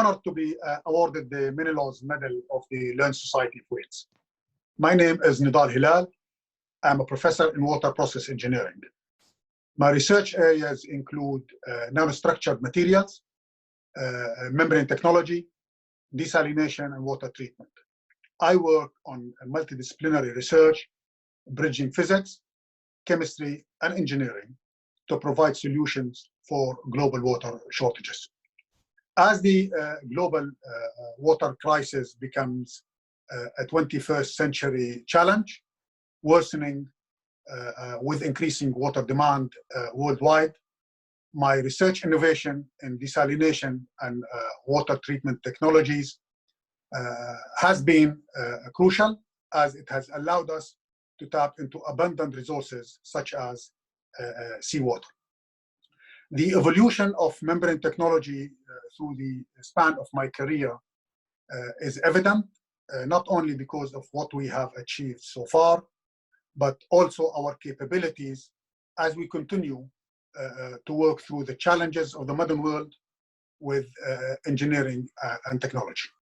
honored to be awarded the Menelaus Medal of the Learned Society of Wales. My name is Nidal Hilal. I'm a professor in water process engineering. My research areas include nanostructured materials, membrane technology, desalination, and water treatment. I work on multidisciplinary research, bridging physics, chemistry, and engineering to provide solutions for global water shortages. As the global water crisis becomes a 21st century challenge, worsening with increasing water demand worldwide, my research innovation in desalination and water treatment technologies has been crucial, as it has allowed us to tap into abundant resources such as seawater. The evolution of membrane technology through the span of my career is evident, not only because of what we have achieved so far, but also our capabilities as we continue to work through the challenges of the modern world with engineering and technology.